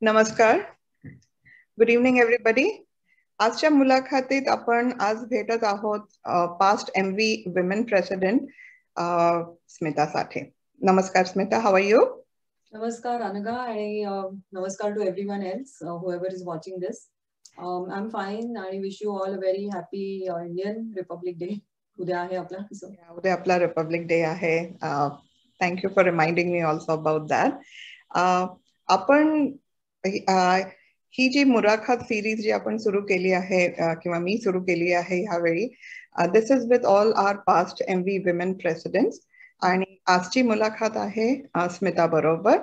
नमस्कार. Good evening everybody. आजच्या मुलाखतीत आपण आज भेटत आहोत past MV women president Smita Sathe. नमस्कार Smita, how are you? Namaskar Anaga and namaskar to everyone else whoever is watching this. I'm fine and I wish you all a very happy Indian Republic Day. उद्या आहे आपला. उद्या आपला Republic day आहे. Thank you for reminding me also about that. आपण ही जी मुलाखत series जी आपण सुरू केली आहे किंवा मी सुरू केली आहे ह्यावेळी, this is with all our past MV women presidents. आणि आजची मुलाखत आहे स्मिता बरोबर.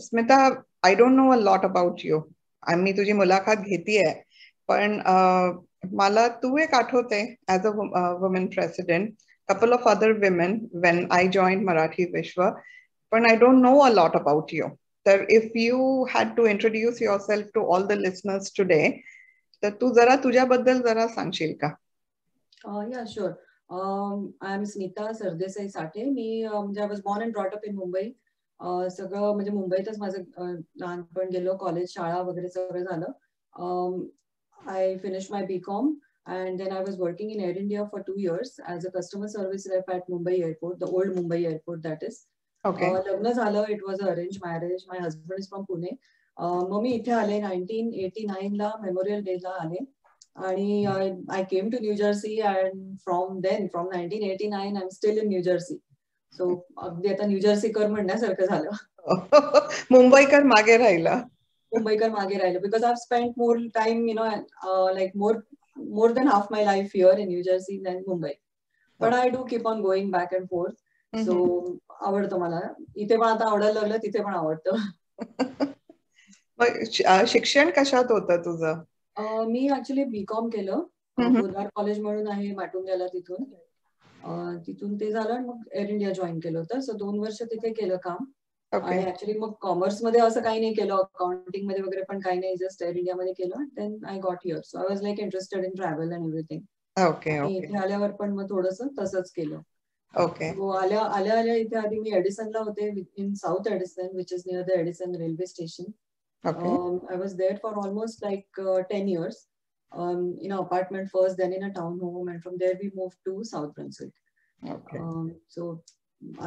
Smita, I don't know a lot about you. मी तुझी मुलाखत घेतीये, पण मला तू एक आठवते as a women president, couple of other women when I joined Marathi Vishwa, but I don't know a lot about you. So if you had to introduce yourself to all the listeners today, तर तू जरा तुझ्याबद्दल जरा सांगशील का? Yeah, sure. I am Smita Sardesai Sathe. I was born and brought up in Mumbai. सगळं म्हणजे मुंबईतच माझं लहानपण गेलो, कॉलेज शाळा वगैरे सगळं झालं. I finished my BCom and then I was working in Air India for 2 years as a customer service rep at Mumbai Airport, the old Mumbai Airport that is. Okay. लग्न झालं, it was an arranged marriage. My husband is from Pune. मग मी इथे आले 1989 ला memorial day ला आले आणि I came to New Jersey and from 1989 I'm still in New Jersey. So अगदी आता न्यू जर्सीकर म्हणण्यासारखं झालं. मुंबईकर मागे राहिला. मुंबईकर मागे राहिलं because I've spent more time, like more than half my life here in New Jersey than Mumbai. But I do keep on going back and forth. So आवडतं मला. इथे पण आता आवडायला लागलं, तिथे पण आवडतं. शिक्षण कशात होतं तुझं? मी ऍक्च्युली BCom केलं. पोदार कॉलेज म्हणून आहे माटुंग्याला, तिथून ते झालं आणि मग एअर इंडिया जॉईन केलं होतं. सो 2 वर्ष तिथे केलं काम. आणि ऍक्च्युली मग कॉमर्स मध्ये असं काही नाही केलं, अकाउंटिंग मध्ये वगैरे पण काही नाही, जस्ट एअर इंडिया मध्ये केलं. Then I got here. So I was like interested in travel and everything. इथे आल्यावर पण मग थोडंसं तसंच केलं. आल्या इथे आधी मी एडिसनला होते, in south Edison, which is near the Edison railway station. I was there for almost like 10 years. In an apartment first, then in a townhome, and from there we moved to South Brunswick. So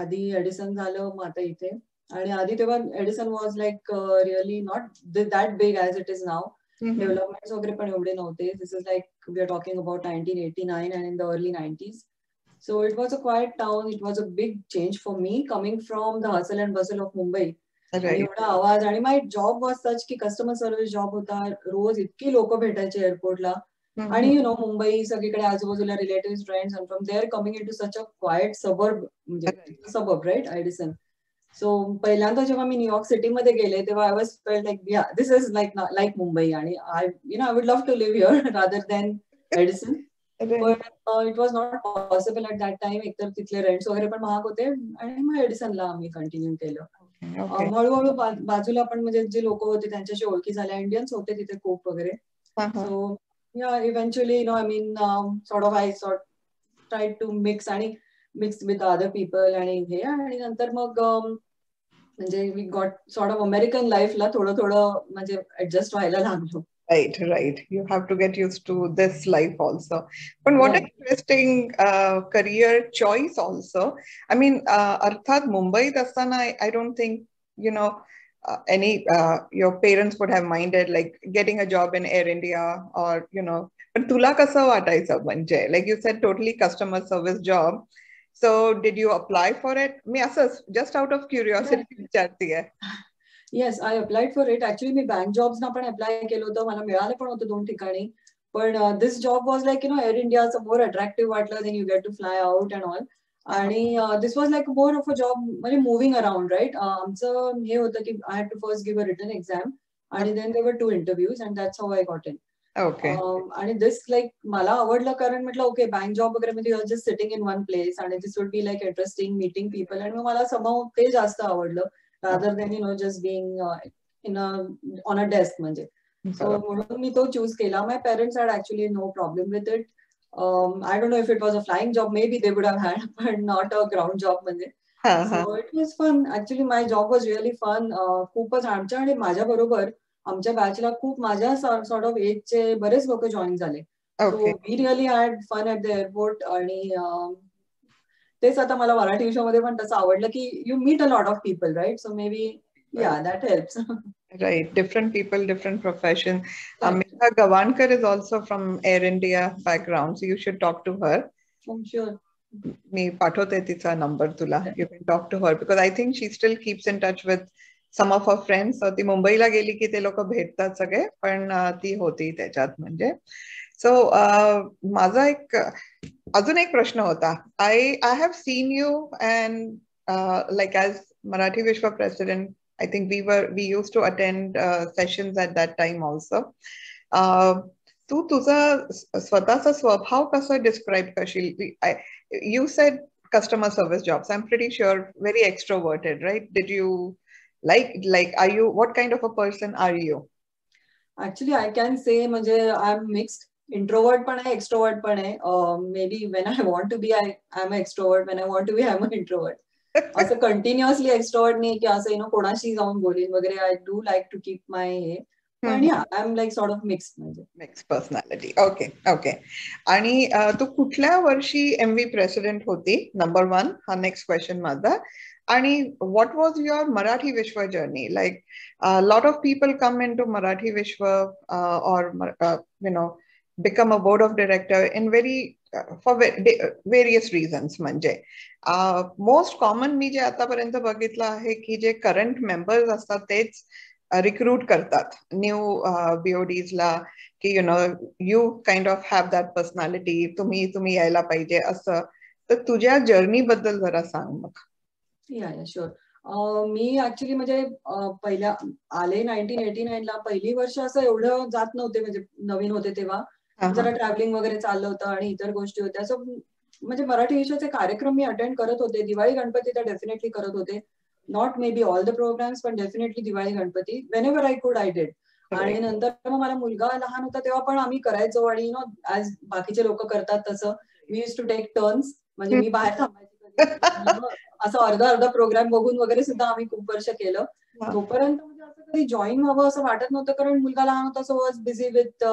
आधी Edison झालं, मग आता इथे. आणि आधी तेव्हा Edison was like really not that big as it is now. Developments वगैरे पण एवढे नव्हते. This is like we are talking about 1989 and in the early 90s. So it was a quiet town. It was a big change for me coming from the hustle and bustle of Mumbai. एवढा आवाज. आणि माय job was such की customer service job होता. रोज इतकी लोक भेटायचे एअरपोर्टला. आणि मुंबई सगळीकडे आजूबाजूला relative friends, and from there coming in to such a quite suburb, म्हणजे सबर्ब राईट, एडिसन. सो पहिल्यांदा जेव्हा मी न्यूयॉर्क सिटीमध्ये गेले तेव्हा आय वॉज फेल्ट लाईक या दिस इज लाईक मुंबई, आणि I would love to live here rather than Edison. पण it was not possible at that time. एकतर तिथले रेंट्स वगैरे पण महाग होते, आणि मग एडिसनला आम्ही कंटिन्यू केलं. हळूहळू बाजूला पण म्हणजे जे लोक होते त्यांच्याशी ओळखी झाल्या, इंडियन्स होते तिथे खूप वगैरे. So eventually sort of I try to mix with other people, आणि हे. आणि नंतर मग म्हणजे we got sort of American लाईफला थोडं म्हणजे ऍडजस्ट व्हायला लागलो. Right. You have to get used to this life also. But what an interesting career choice also. I mean, अर्थात मुंबईत असताना I don't think, any your parents would have minded like getting a job in Air India or, पण तुला कसं वाटायचं म्हणजे? Like you said, totally customer service job. So did you apply for it? मी असंच just out of curiosity विचारतीये. Yes, I applied for it. Actually मी bank जॉब्सना पण अप्लाय केलं होतं, मला मिळालं पण होतं 2 ठिकाणी. पण this job was like Air इंडियाचं मोर अट्रॅक्टिव्ह वाटलं. Then you get to fly out and all. आणि this was like more of a job, म्हणजे मुव्हिंग अराउंड राईट. आमचं हे होतं की I had to first give a written exam, आणि then there were 2 interviews, and that's how I got in. आणि this like मला आवडलं, कारण म्हटलं ओके बँक जॉब वगैरे म्हणजे just sitting in one place, आणि this would be like interesting meeting people, आणि मग मला समहाऊ ते जास्त आवडलं rather than just being on a desk म्हणजे. So म्हणून मी तो चूज केला. My parents had actually no problem with it. I don't know if it was a flying job, maybe they would have had, but not a ground job म्हणजे. So it was fun. Actually my job was really fun. खूपच आमच्या आणि माझ्या बरोबर आमच्या बॅचला खूप माझ्या sort of एजचे बरेच लोक जॉईन झाले. So we really had fun at the airport. आणि तेच आता मला मराठी विषयामध्ये पण तसं आवडलं की you meet a lot of people, right? So maybe that helps. Right, different people, different profession. Megha Gavankar is also from Air India background, so you should talk to her. Sure. मी पाठवते तिचा number तुला. You can talk to her because I think she still keeps in touch with some of her friends. So ती मुंबईला गेली की ते लोक भेटतात सगळे, पण ती होती त्याच्यात म्हणजे. सो माझा एक अजून एक प्रश्न होता. I have seen you and like as Marathi Vishwa president, I think we used to attend sessions at that time also. तू तुझा स्वतःचा स्वभाव कसा डिस्क्राईब करशील? You said customer service jobs. I'm pretty sure very extroverted, right? Did you are you, what kind of a person are you? Actually, I can say म्हणजे I'm mixed. Introvert पण आहे, extrovert पण आहे. Maybe when I want to be, I'm an extrovert. When I want to be, I'm an introvert. असं continuously extrovert नाही की असं कोणाशी जाऊन बोलेन वगैरे. I do like to keep my हे. पण I am like sort of mix, म्हणजे मिक्स पर्सनॅलिटी. Okay okay. आणि तू कुठल्या वर्षी MV प्रेसिडेंट होती? नंबर 1 हा नेक्स्ट क्वेश्चन माझा. आणि what was your Marathi Vishwa journey? Like a lot of people come into Marathi Vishwa or become a board of director in for various reasons. म्हणजे most common मी जे आतापर्यंत बघितलं आहे की जे करंट मेंबर्स असतात तेच रिक्रूट करतात न्यू BODs ला की you kind of have that personality, तुम्ही यायला पाहिजे असं. तर तुझ्या जर्नी बद्दल जरा सांग मग. या शुअर. मी ऍक्च्युली म्हणजे पहिल्या आले 1989 ला. पहिली वर्ष असं एवढं जात नव्हते, म्हणजे नवीन होते तेव्हा. जरा ट्रॅव्हलिंग वगैरे चाललं होतं आणि इतर गोष्टी होत्या. सो म्हणजे मराठी विषयाचे कार्यक्रम मी अटेंड करत होते. दिवाळी गणपती तर डेफिनेटली करत होते. Not maybe all the programs, पण definitely Diwali Ganpati whenever I could I did. आणि नंतर मग मला मुलगा लहान होता तेव्हा पण आम्ही करायचो. आणि ऍज बाकीचे लोक करतात तसं we use to take turns. म्हणजे मी बाहेर थांबायची, असं अर्धा प्रोग्राम बघून वगैरे सुद्धा आम्ही खूप वर्ष केलं. तोपर्यंत म्हणजे असं कधी जॉईन व्हावं असं वाटत नव्हतं, कारण मुलगा लहान होता. So was busy with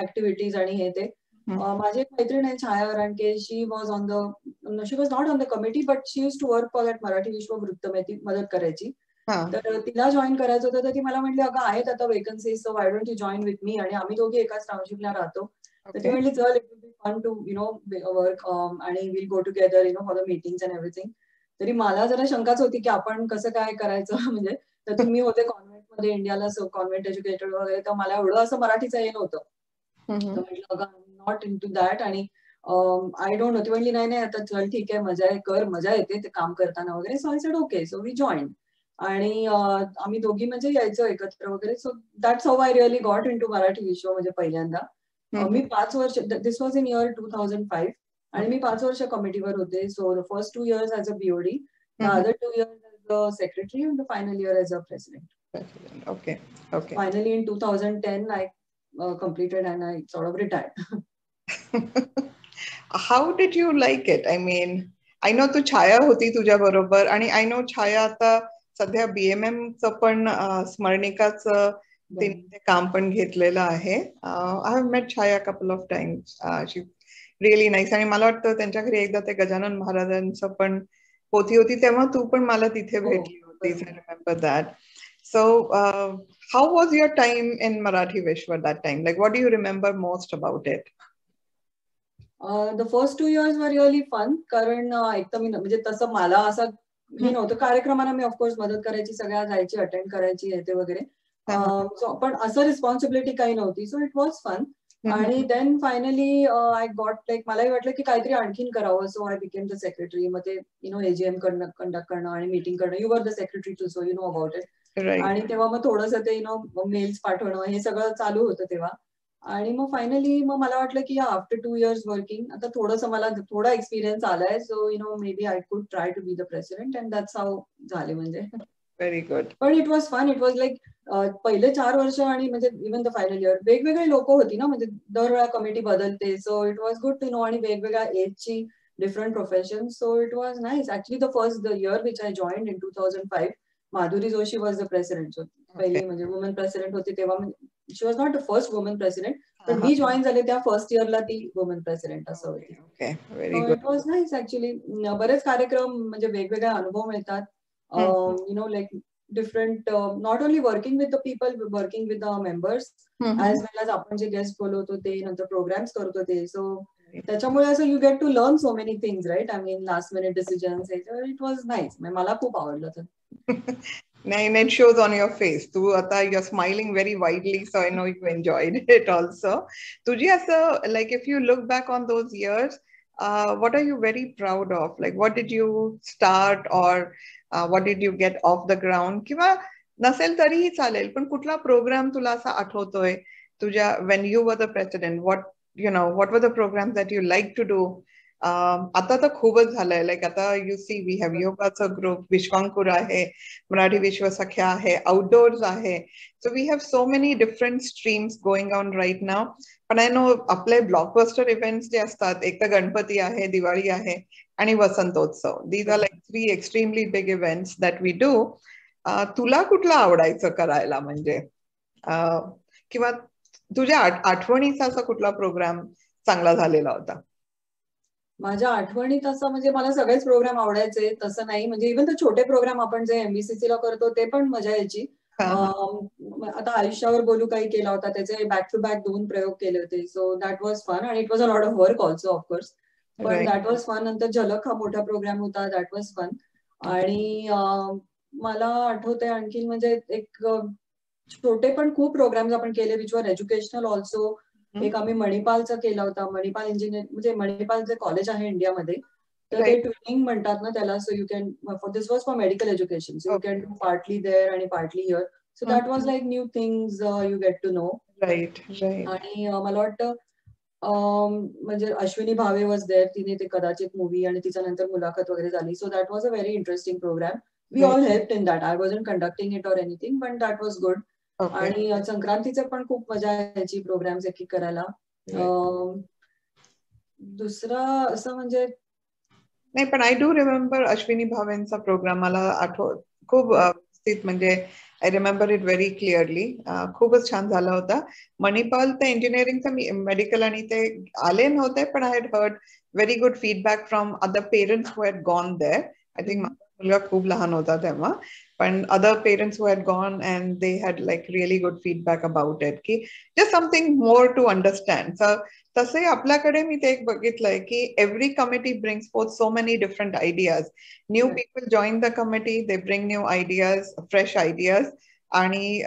activities आणि हे ते. माझी एक मैत्रीण आहे Chhaya Varandke. She was not on the committee, but she use to work for that Marathi Vishwa वृत्तमेती, मदत करायची. तर तिला जॉईन करायचं होतं, तर ती मला म्हटली अगं आहेत आता vacancy, so why don't you join with me. आणि आम्ही दोघी एकाच टाउनशिपला राहतो. तर ती म्हटली चल, it will be fun to work आणि will go together for the meetings and everything. तरी मला जरा शंकाच होती की आपण कसं काय करायचं. म्हणजे त्यातून मी होते कॉन्व्हेंटमध्ये इंडियाला, कॉन्व्हेंट एज्युकेटेड वगैरे. तर मला एवढं असं मराठीचं हे नव्हतं. तर म्हटलं अगं नॉट इन टू दॅट. आणि आय डोंट नो. ती म्हणली नाही आता चल ठीक आहे, मजा आहे, कर, मजा येते ते काम करताना वगैरे. So I said okay. So we join. आणि आम्ही दोघी म्हणजे यायचो एकत्र वगैरे. So that's how I really got in to Marathi Vishwa. म्हणजे पहिल्यांदा मी 5 वर्ष, दिस वॉज इन इयर 2005. आणि मी 5 वर्ष कमिटीवर होते. So the first 2 years as a BOD, the other 2 years as a secretary, and the final year as a president. Okay okay. Finally in 2010 I completed and I sort of retired. How did you like it? I mean, I know तू छाया होती तुझ्या बरोबर, आणि I know छाया आता सध्या BMM चं पण स्मरणिकाचं तिने काम पण घेतलेलं आहे. I have met Chhaya couple of times. She really nice. आणि मला वाटतं त्यांच्या घरी एकदा ते गजानन महाराजांचं पण होती तेव्हा तू पण मला तिथे भेटली होतीस. I remember that. So how was your time in Marathi Vishwa that time? Like, what do you remember most about it? The first 2 years were really fun. कारण एक तर मी म्हणजे तसं मला असं हे नव्हतं. कार्यक्रमांना मी ऑफकोर्स मदत करायची, सगळ्या जायची, अटेंड करायची, येते वगैरे. पण असं रिस्पॉन्सिबिलिटी काही नव्हती. So it was fun. आणि then finally I got like, मलाही वाटलं की काहीतरी आणखीन करावं. So I became the secretary. मग ते AGM कंडक्ट करणं आणि मीटिंग करणं. You were the secretary too, so you know about it. आणि तेव्हा मग थोडंसं ते मेल्स पाठवणं हे सगळं चालू होतं तेव्हा. आणि मग फायनली मग मला वाटलं की आफ्टर 2 years वर्किंग आता थोडंसं मला थोडा एक्सपिरियन्स आलाय. So maybe I could try to be the president, and that's how झाले. म्हणजे व्हेरी गुड. पण it was fun. It was like पहिले 4 वर्ष आणि म्हणजे इव्हन द फायनल इयर वेगवेगळे लोक होती ना, म्हणजे दरवेळा कमिटी बदलते. So it was good to know. आणि वेगवेगळ्या एजची different professions. So it was nice. Actually, the year which I joined in 2005, Madhuri Joshi was the president. So पहिली म्हणजे woman president होती तेव्हा, she was not the first woman president, पण मी join झाले त्या फर्स्ट इयरला ती वुमन प्रेसिडेंट असं होती. So it was nice actually. बरेच कार्यक्रम म्हणजे वेगवेगळे अनुभव मिळतात. You know like different, not only working with the people, working with the members as well as आपण जे गेस्ट बोलवतो ते, नंतर प्रोग्राम्स करतो ते. सो त्याच्यामुळे असं you get to learn so many things, right? I mean last minute decisions. It was nice. मला खूप आवडलं ते. नाही, it shows on your face. तू आता you're smiling very widely, so I know you enjoyed it also. तुझी असं, like if you look back on those years, what are you very proud of? Like what did you start, or what did you get off the ground? किंवा नसेल तरीही चालेल, पण कुठला programme तुला असा आठवतोय तुझ्या when you were the president? What were the programs that you like to do? आता तर खूपच झालंय. लाईक आता यू सी वी हॅव योगाचं ग्रुप, विश्वांकुर आहे, मराठी विश्वसख्या आहे, आउटडोर्स आहे. So we have so many different streams going on right now. पण आय नो आपले ब्लॉकबस्टर इव्हेंट्स जे असतात, एक तर गणपती आहे, दिवाळी आहे आणि Vasantotsav. These are like 3 extremely big events that we do. तुला कुठला आवडायचं करायला, म्हणजे किंवा तुझ्या आठवणीचा असा कुठला प्रोग्राम चांगला झालेला होता? माझ्या आठवणीत असं म्हणजे मला सगळेच प्रोग्राम आवडायचे, तसं नाही. म्हणजे इव्हन ते छोटे प्रोग्राम आपण जे MBCC ला करतो ते पण मजा यायची. आता आयुष्यावर बोलू काही केला होता, त्याचे बॅक टू बॅक 2 प्रयोग केले होते. सो दॅट वॉज फन आणि it was a lot of work also of course, पण दॅट वॉज फन. नंतर झलक हा मोठा प्रोग्राम होता, दॅट वॉज फन. आणि मला आठवतंय आणखी म्हणजे एक छोटे पण खूप प्रोग्राम्स आपण केले विच वर एज्युकेशनल ऑल्सो. एक आम्ही मणिपालचा केला होता. मणिपाल इंजिनियर म्हणजे मणिपाल जे कॉलेज आहे इंडियामध्ये, तर ते ट्विनिंग म्हणतात ना त्याला. So you can, this was for medical education, so you can do partly there आणि partly here. So that was like new things you get to know. आणि मला वाटतं म्हणजे अश्विनी भावे वॉज देअर. तिने ते कदाचित मूवी आणि तिच्या नंतर मुलाखत वगैरे झाली. So that was a very interesting program. We all helped in that. I wasn't conducting it or anything, but that was good. आणि संक्रांतीचे पण खूप मजा यायची प्रोग्राम्स एक करायला. दुसरा असं म्हणजे नाही, पण आय डू रिमेंबर अश्विनी भावेंचा प्रोग्राम मला आठवत खूप व्यवस्थित, म्हणजे I remember it very clearly. खूपच छान झाला होता. मणिपाल ते इंजिनिअरिंगचं मेडिकल आणि ते आले नव्हते, पण I had heard very good feedback from other parents who had gone there. I think माझा मुलगा खूप लहान होता तेव्हा, पण other parents who had gone and they had like really good feedback about it, की just something more to understand. So तसे आपल्याकडे मी ते एक बघितलंय की every committee brings forth so many different ideas. New people join the committee, they bring new ideas, fresh ideas, आणि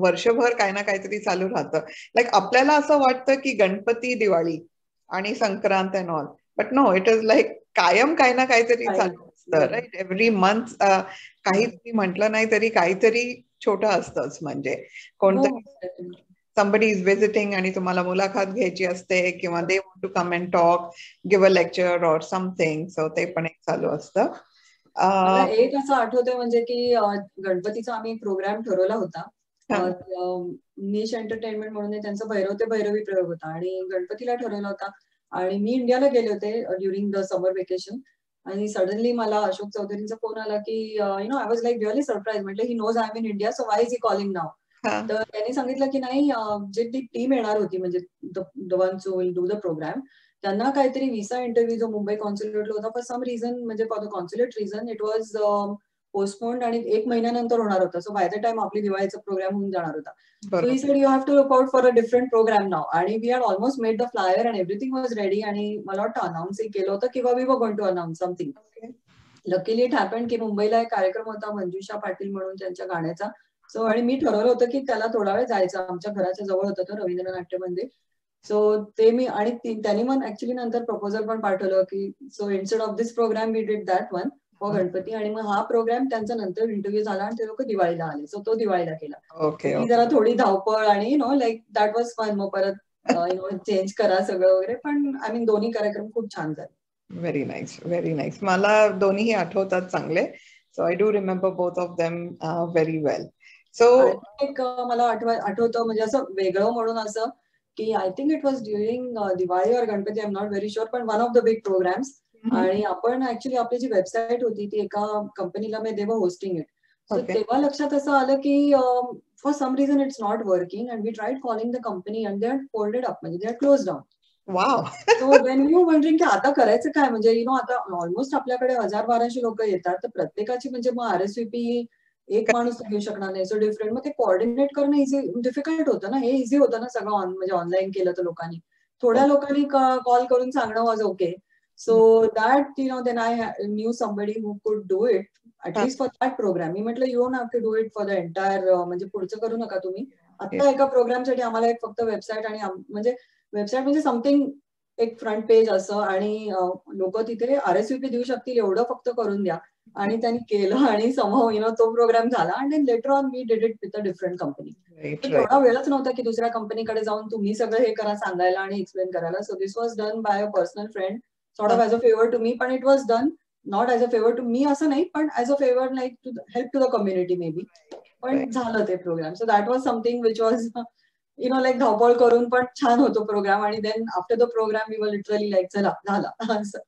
वर्षभर काही ना काहीतरी चालू राहतं. लाईक आपल्याला असं वाटतं की गणपती, दिवाळी आणि Sankrant and all, but no, it is like कायम काही ना काहीतरी चालू असतं, राईट? एव्हरी मंथ काहीतरी म्हटलं नाही तरी काहीतरी छोटं असतंच. म्हणजे कोणतरी somebody is visiting आणि तुम्हाला मुलाखत घ्यायची असते, किंवा they want to come and talk, give a lecture or something. So ते पण एक चालू असतं. मला एक असं आठवतंय म्हणजे की गणपतीचा आम्ही एक प्रोग्राम ठरवला होता. निश एंटरटेनमेंट म्हणून त्यांचा भैरव ते भैरवी प्रयोग होता आणि गणपतीला ठरवला होता. आणि मी इंडियाला गेले होते ड्युरिंग द समर वेकेशन. आणि सडनली मला अशोक चौधरींचा फोन आला की I was like really surprise. म्हटलं he knows I am in India, so why is he calling now? तर त्यांनी सांगितलं की नाही, जे ती टीम येणार होती म्हणजे the ones who will do the program, त्यांना काहीतरी व्हिसा इंटरव्ह्यू जो मुंबई कॉन्सुलेटला होता, फॉर सम रिझन, म्हणजे for the consulate reason it was postponed आणि 1 महिन्यानंतर होणार होता. सो बाय द टाइम आपली दिवाळीचा प्रोग्राम होऊन जाणार होता. So he said you have to look out for a different program now. आणि we had almost made the flyer and everything was ready. आणि मला वाटतं अनाऊन्सही केलं होतं किंवा we were going to announce something. Luckily it happened की मुंबईला एक कार्यक्रम होता मंजुषा पाटील म्हणून त्यांच्या गाण्याचा. सो आणि मी ठरवलं होतं की त्याला थोडा वेळ जायचं. आमच्या घराच्या जवळ होतं तर रवींद्र नाट्य मंदिर. सो ते मी, आणि त्यांनी मग ऍक्च्युली नंतर प्रपोजल पण पाठवलं की so instead of this program we did that one for Ganpati. आणि मग हा प्रोग्राम त्यांचा नंतर इंटरव्ह्यू झाला आणि ते लोक दिवाळीला आले. सो तो दिवाळीला केला. ती जरा थोडी धावपळ आणि लाईक दॅट वॉज फन. मग परत चेंज करा सगळं वगैरे. पण आय मीन दोन्ही कार्यक्रम खूप छान झाले. Very nice, very nice. मला दोन्हीही आठवतात चांगले. So I do remember both of them very well. सो एक मला आठवतं म्हणजे असं वेगळं म्हणून असं की I think it was during Diwali और Ganpati, I am not very sure, पण one of the big programs. आणि आपण ऍक्च्युली आपली जी वेबसाईट होती ती एका कंपनीला मी देव होस्टिंग इट. सो तेव्हा लक्षात असं आलं की for some reason it's not working and we tried calling the company and they are folded up, म्हणजे they are close down. Wow. So when you wondering की आता करायचं काय, म्हणजे आता ऑलमोस्ट आपल्याकडे 1000-1200 लोक येतात, तर प्रत्येकाची म्हणजे मग RSVP एक माणूस घेऊ शकणार नाही. सो डिफरंट, मग ते कोऑर्डिनेट करणं इझी डिफिकल्ट होतं ना. हे इझी होतं ना सगळं म्हणजे ऑनलाईन केलं तर लोकांनी. थोड्या लोकांनी कॉल करून सांगणं was okay. So that then I knew somebody who could do it at least for that program. मी म्हटलं you don't have to do it for the entire, म्हणजे पुढचं करू नका तुम्ही. आता एका प्रोग्रामसाठी आम्हाला एक फक्त वेबसाईट आणि म्हणजे वेबसाईट म्हणजे समथिंग एक फ्रंट पेज असं, आणि लोक तिथे RSVP देऊ शकतील एवढं फक्त करून द्या. आणि त्यांनी केलं आणि समहाऊ तो प्रोग्राम झाला. And then later on we did it with a different company. तर तेवढा वेळच नव्हता की दुसऱ्या कंपनीकडे जाऊन तुम्ही सगळं हे करा, सांगायला आणि एक्सप्लेन करायला. So this was done by a personal friend, sort of as a favour to me. पण it was done not as a favour to me असं नाही, पण as a favour like to help to the community maybe. पण झालं ते program. So that was something which was like धावपळ करून पण छान होतो प्रोग्राम. आणि then after the program we were literally like चला झाला असं.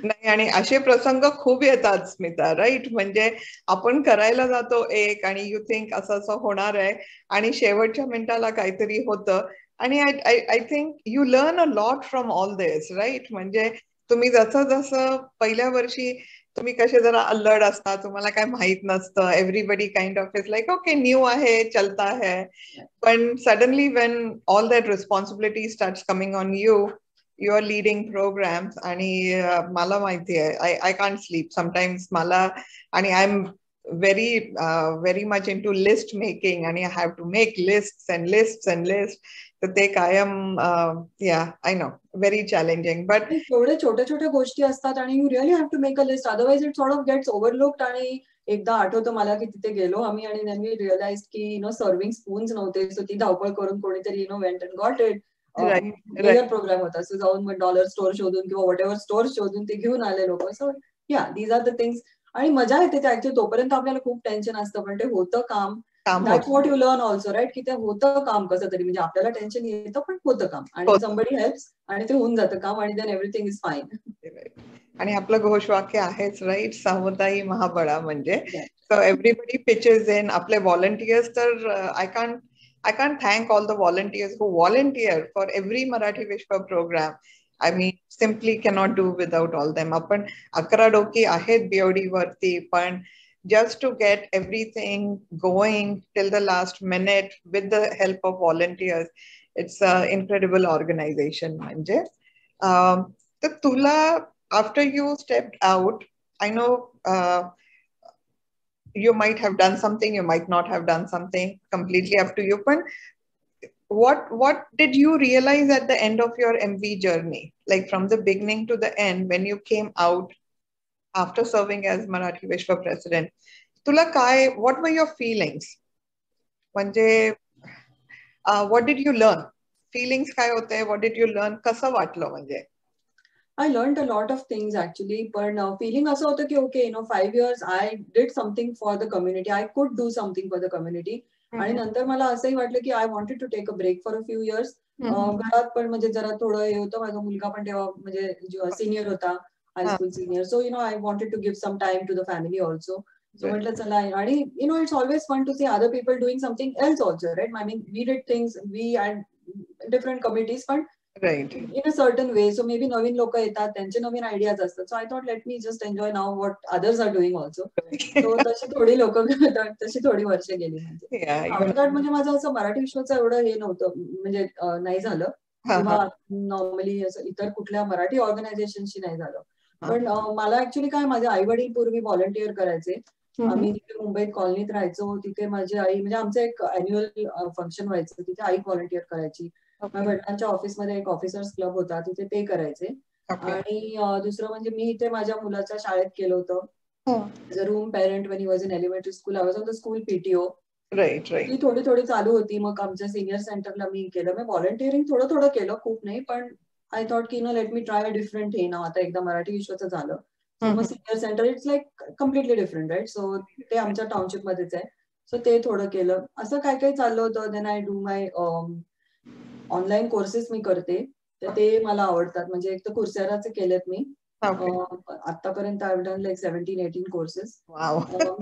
नाही, आणि असे प्रसंग खूप येतात स्मिता, राईट? म्हणजे आपण करायला जातो एक आणि यू थिंक असं असं होणार आहे आणि शेवटच्या मिनिटाला काहीतरी होतं. आणि I think you learn a lot from all this, right? म्हणजे तुम्ही जसं जसं पहिल्या वर्षी तुम्ही कसे जरा अल्लड असता, तुम्हाला काय माहित नसतं, everybody kind of is like okay new आहे, चलता है. पण suddenly Wien all that responsibility starts coming on you, you are leading programs. आणि मला माहिती आहे, I can't sleep sometimes. मला आणि I'm very much into list making आणि I have to make lists and lists and lists. तर ते कायम I know very challenging. But एवढे छोट्या छोट्या गोष्टी असतात आणि you really have to make a list, otherwise it sort of gets overlooked. आणि एकदा आठवतं मला की तिथे गेलो आम्ही आणि देन वी रिअलाइज की सर्विंग स्पून्स नव्हते. सो ती धावपळ करून कोणीतरी went and got it. Major program होता. सो जाऊन मग डॉलर स्टोअर शोधून किंवा वॉट एव्हर स्टोअर शोधून ते घेऊन आले लोक. So these are the things. आणि मजा येते ते ऍक्च्युअली. तोपर्यंत आपल्याला खूप टेन्शन असतं, पण ते होतं काम. That's what you learn also, right? की ते होतं काम कसं तरी, म्हणजे आपल्याला टेन्शन येतं पण होतं काम, आणि समबडी हेल्प्स आणि ते होऊन जातं काम, आणि देन एव्हरीथिंग इज फाईन. आणि आपलं घोषवाक्य आहेच, राईट? सामुदायी महाबळा. म्हणजे सो एव्हरीबडी पिचेस इन. आपले व्हॉलंटियर्स तर I can't thank all the volunteers who volunteer for every Marathi Vishwa program. I mean, simply cannot do without all them. आपण 11 डोकी आहेत BOD वरती, पण just to get everything going till the last minute with the help of volunteers, it's an incredible organization. म्हणजे तर तुला, after you stepped out, I know you might have done something, you might not have done something, completely up to you. But what did you realize at the end of your MV journey, like from the beginning to the end, when you came out after serving as Marathi Vishwa president? Tula kai, what were your feelings? म्हणजे what did you learn? Feelings काय होते? What did you learn? कसं वाटलं म्हणजे? I learned a lot of things actually, पण feeling असं होतं की okay, 5 years I did something for the community. I could do something for the community. आणि नंतर मला असंही वाटलं की I wanted to take a break for a few years. घरात पण म्हणजे जरा थोडं हे होतं, माझा मुलगा पण तेव्हा म्हणजे सिनियर होता, high school senior. So I wanted to give some time to the family also. So म्हटलं चला. आणि it's always fun to see other people doing something else also, right? I mean, we did things, we and different committees, पण Right. in a certain way. So maybe नवीन लोक येतात, त्यांचे नवीन ideas असतात. So I thought let me just enjoy now what others are doing also. So तशी थोडी लोक तशी थोडी वर्ष गेली. म्हणजे आफ्टर म्हणजे माझं असं मराठी विश्वाचं एवढं हे नव्हतं, म्हणजे नाही झालं, किंवा नॉर्मली असं इतर कुठल्या मराठी ऑर्गनायझेशनशी नाही झालं. पण मला ऍक्च्युली काय, माझे आई वडील पूर्वी व्हॉलंटिअर करायचे. आम्ही तिथे मुंबईत कॉलनीत राहायचो. तिथे माझी आई, म्हणजे आमचं एक अॅन्युअल फंक्शन व्हायचं, तिथे आई व्हॉलंटिअर करायची. माझ्या वडिलांच्या ऑफिसमध्ये एक ऑफिसर्स क्लब होता, तिथे ते करायचे. आणि दुसरं म्हणजे मी इथे माझ्या मुलाच्या शाळेत केलं होतं room parent when he was in elementary school. I was on the school PTO. Right. ती थोडी थोडी चालू होती. मग आमच्या सिनियर सेंटरला मी केलं. मी व्हॉलंटिअरिंग थोडं थोडं केलं, खूप नाही. पण आय थॉट की लेट मी ट्राय डिफरंट हे ना. आता एकदा मराठी विश्वाचं झालं, सो मग senior center it's like completely different, right? So ते आमच्या टाउनशिप मध्येच आहे. सो ते थोडं केलं. असं काय काय चाललं होतं. Then I do my online courses मी करते, तर ते मला आवडतात. म्हणजे एक तर कुर्सेराचे केलेत मी. आतापर्यंत I have done like 17-18 courses.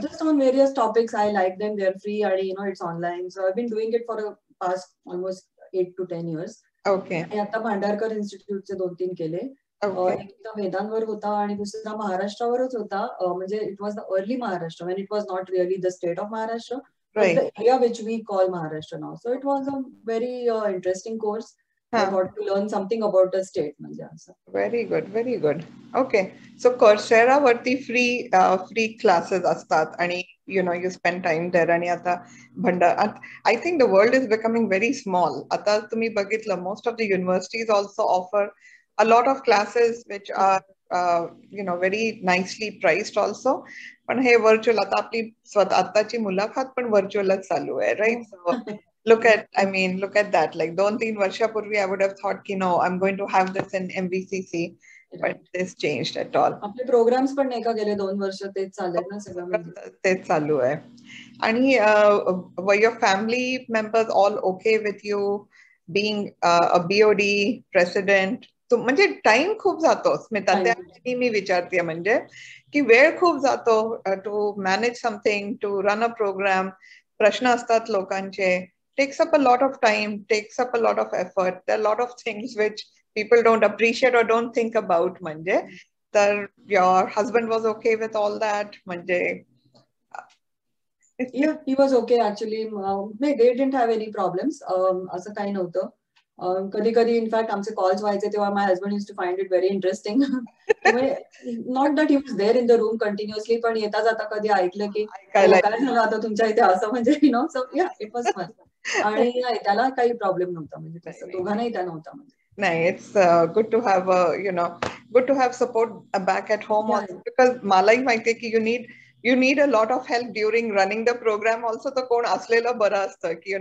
Just on various topics. I like them. They're free and it's online. So I've been doing it for the past almost 8 to 10 years. आणि आता भांडारकर इन्स्टिट्यूटचे 2-3 केले. एक तर वेदांवर होता आणि दुसरा महाराष्ट्रावरच होता. म्हणजे it was the early Maharashtra when it was not really the state of Maharashtra, but the area which we call Maharashtra now. So it was a very interesting course. I got to learn something about the state. म्हणजे असं. Very good, very good. Okay, so Coursera वरती free classes असतात आणि you spend time there. आणि आता I think the world is becoming very small. आता तुम्ही बघितलं most of the universities also offer a lot of classes which are very nicely priced also. पण हे virtual आता आपली आताची मुलाखत पण virtualच चालू आहे, right? So look at that. Like 2-3 वर्षापूर्वी I would have thought no, I'm going to have this in MVCC, but this changed at all. आपले प्रोग्राम्स पण नाही का गेले 2 वर्ष तेच चालले ना सगळं. तेच चालू आहे. आणि were your family members all okay with you being a BOD president? म्हणजे टाइम खूप जातो स्मिता, त्यासाठी मी विचारते. म्हणजे की वेळ खूप जातो to manage something, to run a program. प्रश्न असतात लोकांचे. Takes up a lot of time, takes up a lot of effort. There are a lot of things which people don't appreciate or don't think about. Manje, your husband was okay with all that. Manje, yeah, he was okay actually. They didn't have any problems. असं काही नव्हतं. कधी कधी in fact आमचे calls व्हायचे तेव्हा my husband use to find it very interesting. Not that he was there in the room continuously, पण येता जाता कधी ऐकलं की काय झालं आता तुमच्या इथे असं, म्हणजे सो या इट वॉज फन. आणि त्याला काही प्रॉब्लेम नव्हता, म्हणजे तसं दोघांनाही त्या नव्हता. म्हणजे नाही, it's good to have good to have support back at home also, because मलाही माहितीये की you need a lot of help during running the program also. तर कोण असलेलं बरं असतं की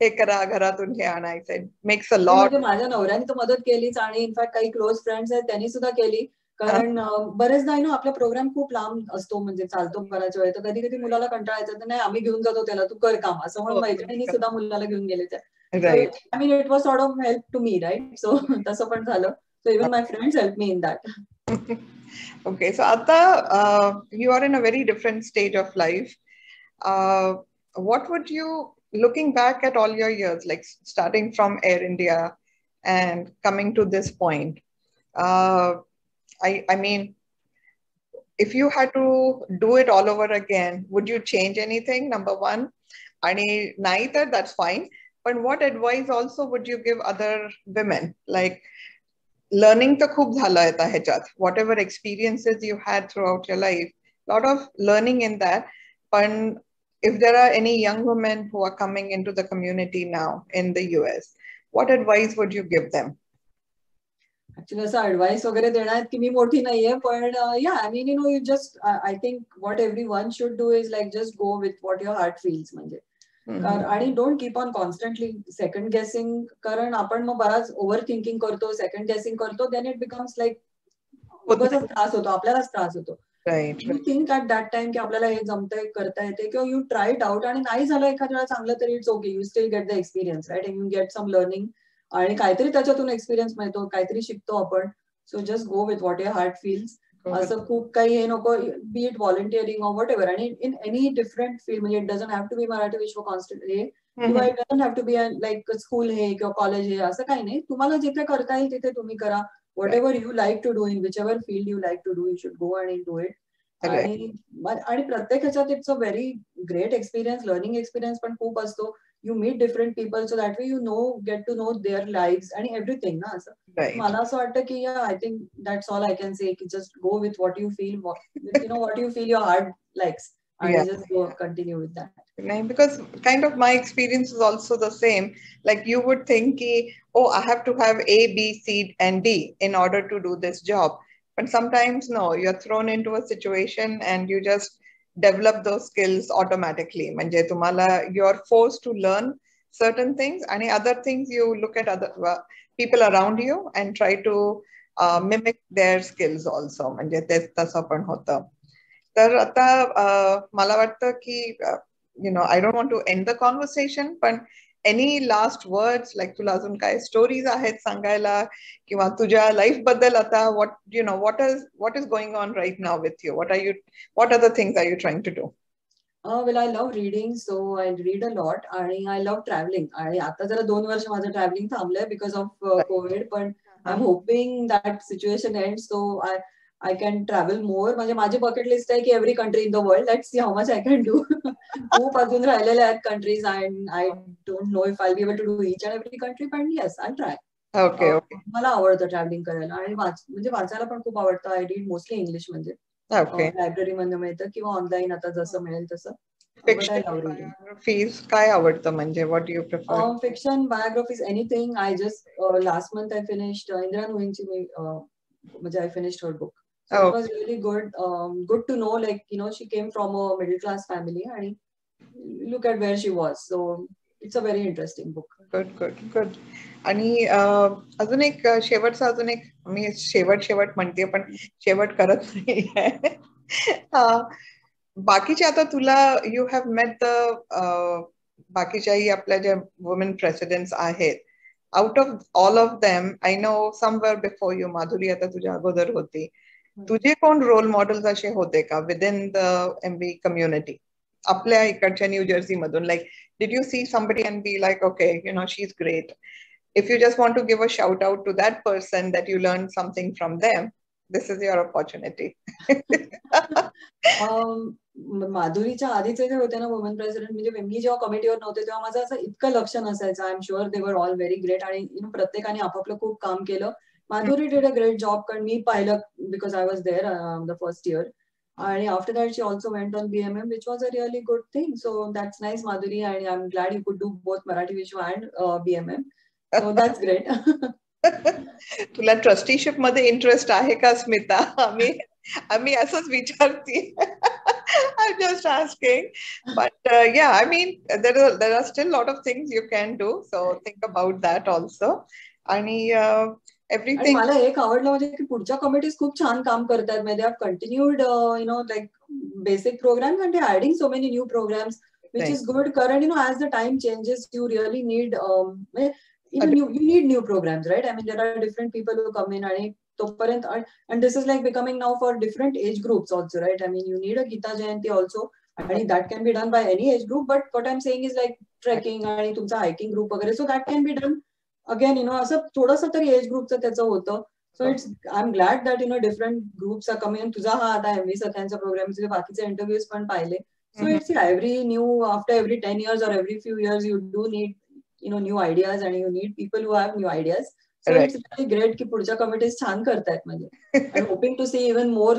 हे करा, घरातून हे आणायचं. Makes a lot. माझ्या नवऱ्याने तर मदत केलीच, आणि इनफॅक्ट काही क्लोज फ्रेंड्स आहेत त्यांनी सुद्धा केली. कारण बरेचदा आपला प्रोग्राम खूप लांब असतो, म्हणजे चालतो बराच वेळ. तर कधी कधी मुलाला कंटाळा येतो, तर नाही आम्ही घेऊन जातो त्याला, तू कर काम, असं म्हणून मैत्रिणी सुद्धा मुलाला घेऊन गेले. I mean it was sort of help to me, right? So तसं पण झालं. So even my friends help me in that. Okay, so Atta, you are in a very different stage of life. What would you, looking back at all your years, like starting from Air India and coming to this point, I mean, if you had to do it all over again, would you change anything? Number one, and neither, that's fine. But what advice also would you give other women? Like, learning तर खूप झालंय आता ह्याच्यात. Whatever experiences you had throughout your life, lot of learning in that. पण if there are any young women who are coming into the community now in the US, what advice would you give them? Actually असं advice वगैरे देणार की मी मोठी नाहीये, पण या I mean you just I think what every one should do is like just go with what your heart feels. म्हणजे आणि don't keep on constantly second गेसिंग, कारण आपण मग बराच ओव्हर थिंकिंग करतो, सेकंड गेसिंग करतो, देन इट बिकम्स लाईक त्रास होतो, आपल्यालाच त्रास होतो. You think at that time की आपल्याला हे जमतंय, करता येते, किंवा यू ट्राय इट आउट, आणि नाही झालं एखाद्या वेळा चांगलं तरी it's okay, you still get the experience, right? You get some learning, आणि काहीतरी त्याच्यातून एक्सपिरियन्स मिळतो, काहीतरी शिकतो आपण. So just go with what your heart feels. असं खूप काही हे नको, be it volunteering or whatever, आणि इन एनी डिफरंट फील्ड. म्हणजे it doesn't have to be Marathi Vishwa constant हे, किंवा it doesn't have to be like school हे किंवा कॉलेज हे, असं काही नाही. तुम्हाला जिथे करता येईल तिथे तुम्ही करा. whatever you like to do in whichever field you like to do, you should go and do it. आणि प्रत्येक ह्याच्यात it's a very great experience, learning experience पण खूप असतो. You meet different people, so that way you get to know their lives आणि everything ना. असं मला असं वाटतं की I think that's all I can say, की just go with what you feel, what you feel your heart likes, and just go continue with that. Because kind of my experience is also the same. Like you would think, oh, I have to have A, B, C, and D in order to do this job. But sometimes no, you're thrown into a situation and you just develop those skills automatically. Manje tumhala, you're forced to learn certain things, and other things you look at other people around you and try to mimic their skills also. Manje tasa pan hota. तर आता मला वाटतं की I don't want to end the conversation, but any last words, like तुला अजून काय stories आहेत सांगायला किंवा तुझ्या लाईफ बद्दल आता what is going on right now with you? What other things are you trying to do? Well, I love reading, so I read a lot आणि I love traveling. आणि आता जरा 2 वर्ष माझं ट्रॅव्हलिंग थांबलंय बिकॉज ऑफ कोविड, पण I am hoping that situation end so I can travel more. म्हणजे माझी बकेट लिस्ट आहे की every country in the world. Let's see how much I can do. खूप अजून राहिलेल्या आहेत countries and I don't know if I be able to do each and every country, पण yes I try. Okay. मला आवडतं travelling करायला आणि म्हणजे वाचायला पण खूप आवडतं. आय रीड मोस्टली इंग्लिश, म्हणजे लायब्ररी मधून मिळतं किंवा ऑनलाईन आता जसं मिळेल तसं. फिक्शन, बायोग्राफीज काय आवडतं, म्हणजे what you prefer? Fiction, biographies, anything. I just last month I finished Indira नूईंची म्हणजे I finished her book. So it was really good to know, like, you know, she came from a middle class family and look at where she was. So it's a very interesting book. Good. आणि अजून एक शेवटचा, अजून एक, मी शेवट म्हणते पण शेवट करत नाही. बाकीच्या आता तुला यू हॅव मेट द बाकीच्याही आपल्या ज्या वुमेन प्रेसिडेंट्स आहेत, out of all of them I know somewhere before you, Madhuri आता तुझ्या अगोदर होती, तुझे कोण रोल मॉडेल्स असे होते का विदिन द MB कम्युनिटी आपल्या इकडच्या न्यू जर्सी मधून? Like did you see somebody and be like okay you know she is great? If you just want to give a shout out to that person that you learned something from them, this is your opportunity. माधुरीच्या आधीचे जे होते ना woman president, म्हणजे मी जेव्हा कमिटीवर नव्हते तेव्हा माझं असं इतकं लक्ष नसायचं. I am sure they were all very great आणि प्रत्येकाने आपापलं खूप काम केलं. Madhuri did a great job, कारण मी पाहिलं because I was there the first year. आणि after that she also went on BMM, which was a really good thing. So that's nice Madhuri, आणि I am glad you could do both Marathi Vishwa and BMM. So that's great. तुला trusteeship मध्ये interest आहे का स्मिता? आम्ही असंच विचारते. I'm just asking, but yeah, I mean there are still lot of things you can do, so think about that also. आणि everything. मला एक आवडलं म्हणजे की पुढच्या कमिटीज खूप छान काम करतात. म्हणजे they have continued you know like basic programs and they adding so many new programs, which is good. Current, you know, as the time changes, you really need you need new programs, right? I mean, there are different people who come in, and this is like becoming now for different age groups also, right? I mean, you need a Gita Jayanti also, and that can be done by any age group. But what I'm saying is like trekking आणि तुमचा hiking group वगैरे, so that can be done again, you know, असं थोडंसं तरी age ग्रुपचं त्याचं होतं. So I'm glad that, you know, different groups are coming. तुझा हा आता MV सत्यांचा प्रोग्राम, तुझे बाकीचे इंटरव्ह्यूज पण पाहिले. So it's after every 10 years or every few years, you do need, you know, new ideas, and you need people who have new ideas. So it's really great की पुढच्या committees छान करतायत म्हणजे. I'm hoping to see even more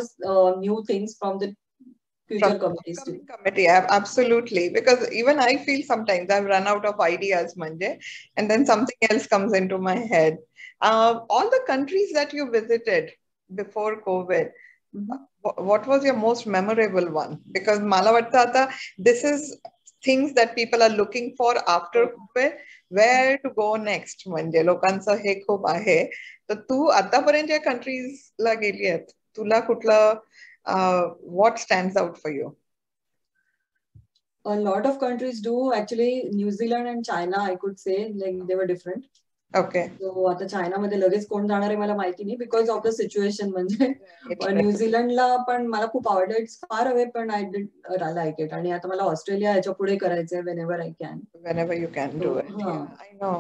new things from the future committees too. Committee, absolutely, because even I feel sometimes I've run out of ideas manje, and then something else comes into my head. All the countries that you visited before COVID, what was your most memorable one? Because mala vatta ata this is things that people are looking for after COVID, where to go next. म्हणजे लोकांचं हे खूप आहे. तर तू आतापर्यंत ज्या countries ला गेली आहेत, तुला कुठलं what stands out for you? A lot of countries do actually. New Zealand and China, I could say, like they were different. Okay. So आता चायना मध्ये लगेच कोण जाणार आहे मला माहिती नाही बिकॉज ऑफ द सिच्युएशन. म्हणजे न्यूझीलंडला पण मला खूप आवडलं. इट्स फार अवे, पण आय डिड लाईक इट. आणि आता मला ऑस्ट्रेलिया ह्याच्या पुढे करायचंय whenever you can do it. Yeah, I know.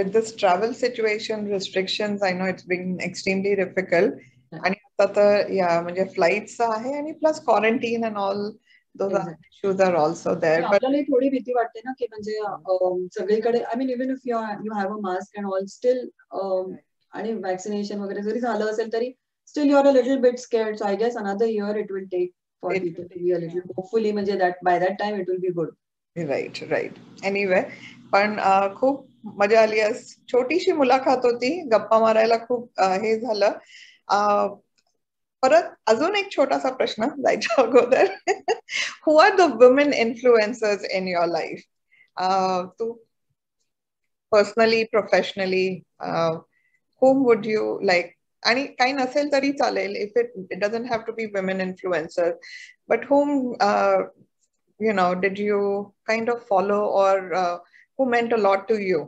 With this travel situation restrictions, I know it's been extremely difficult. आणि आता तर म्हणजे फ्लाइट्स आहे आणि plus quarantine and all those issues are also there. आपल्याला थोडी भीती वाटते ना की म्हणजे सगळीकडे, I mean even if you have a mask and all still, आणि वॅक्सिनेशन वगैरे जरी झालं असेल तरी still you are a little bit scared. So I guess another year it will take for people to be a little, hopefully म्हणजे that by that time it will be good. Right. Anyway, पण खूप मजा आली. छोटीशी मुलाखत होती, गप्पा मारायला खूप हे झालं. परत अजून एक छोटासा प्रश्न जायच्या अगोदर, who are the women influencers in your life? Tu personally, professionally, whom would you like? आणि काही नसेल तरी चालेल, if it doesn't have to be women influencers, but whom you know did you kind of follow, or who meant a lot to you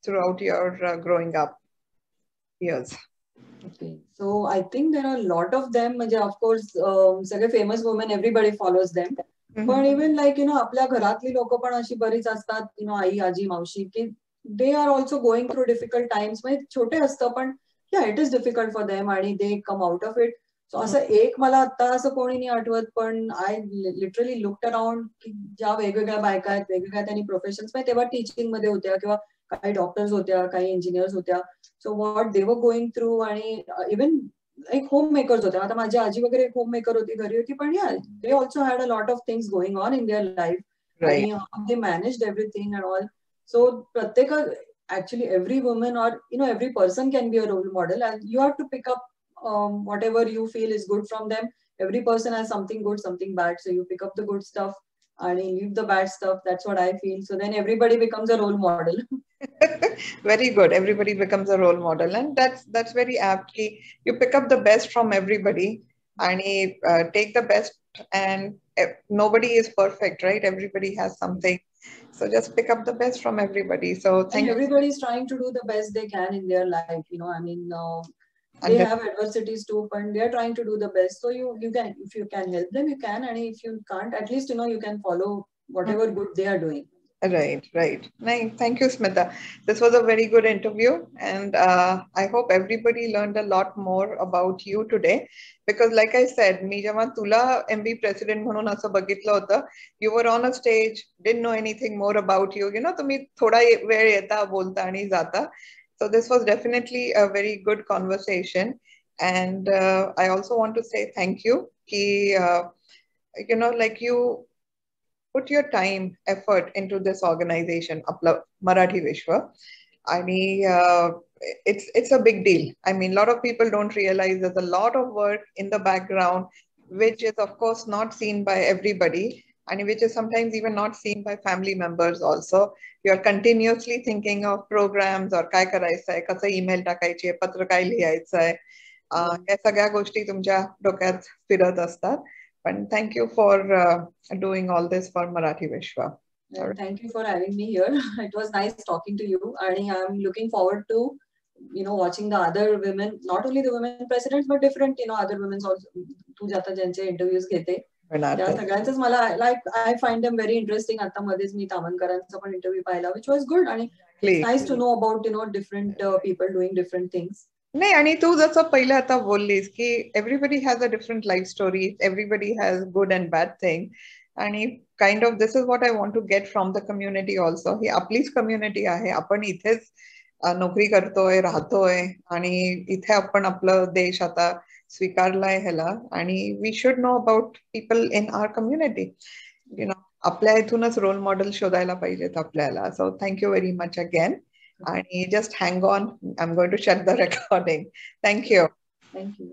throughout your growing up years? Okay, so I think there are a lot of them. Of course, सगळे famous women, everybody follows them. पण even like आपल्या घरातली लोक पण अशी बरीच असतात आई आजी मावशी की they are also going through difficult times. म्हणजे छोटे असतं पण it is difficult for them आणि they come out of it. So असं एक मला आता असं कोणी नाही आठवत, पण आय लिटरली लुक्ड अराउंड की ज्या वेगवेगळ्या बायका आहेत, वेगवेगळ्या त्यांनी प्रोफेशन्स, तेव्हा टीचिंग मध्ये होत्या किंवा काही डॉक्टर्स होत्या, काही इंजिनियर्स होत्या. So what they were going through, आणि इवन एक होम मेकर्स होत्या. आता माझी आजी वगैरे एक होम मेकर होती, घरी होती, पण they also had a lot of things going on in their life आणि they managed everything and all. So प्रत्येक actually every woman or every person can be a role model, and you have to pick up whatever you feel is good from them. Every person has something good, something bad, so you pick up the good stuff and leave the bad stuff. That's what I feel. So then everybody becomes a role model. Very good. Everybody becomes a role model, and that's very apt. You pick up the best from everybody and take the best, and nobody is perfect, right? Everybody has something, so just pick up the best from everybody. So and everybody is trying to do the best they can in their life. I mean, they have adversities too, but they are trying to do the best. So you can, if you can help them, you can, and if you can't, at least you can follow whatever good they are doing. Right. Nice. Thank you, Smita. This was a very good interview, and I hope everybody learned a lot more about you today. Because, like I said, मी जेव्हा तुला MB president म्हणून असं बघितलं होतं, you were on a stage, didn't know anything more about you. तुम्ही थोडा वेळ येता, बोलता आणि जाता. So this was definitely a very good conversation, and I also want to say thank you. Like you put your time, effort into this organization, Marathi Vishwa. It's a big deal. I mean, a lot of people don't realize there's a lot of work in the background, which is of course not seen by everybody, and which is sometimes even not seen by family members also. You're continuously thinking of programs or काय करायचंय, कसं email टाकायचे, पत्र काय लिहायचंय, या सगळ्या गोष्टी तुमच्या डोक्यात फिरत असतात. And thank you for doing all this for Marathi Vishwa. Well, thank you for having me here. It was nice talking to you, and I'm looking forward to watching the other women, not only the women presidents, but different other women also. तू जाता ज्यांचे interviews घेते त्या सगळ्यांचंच मला I find them very interesting. आता मध्येच मी तामणकरांचा पण interview पाहिला, which was good, आणि nice to know about different people doing different things. नाही, आणि तू जसं पहिलं आता बोललीस की everybody has a different life story, everybody has good and bad thing, आणि kind of this is what I want to get from the community also. ही आपलीच कम्युनिटी आहे, आपण इथेच नोकरी करतोय, राहतोय, आणि इथे आपण आपलं देश आता स्वीकारलाय ह्याला, आणि we should know about people in our community. आपल्या इथूनच रोल मॉडेल शोधायला पाहिजेत आपल्याला. So thank you very much again. And just hang on. I'm going to shut the recording. Thank you. Thank you.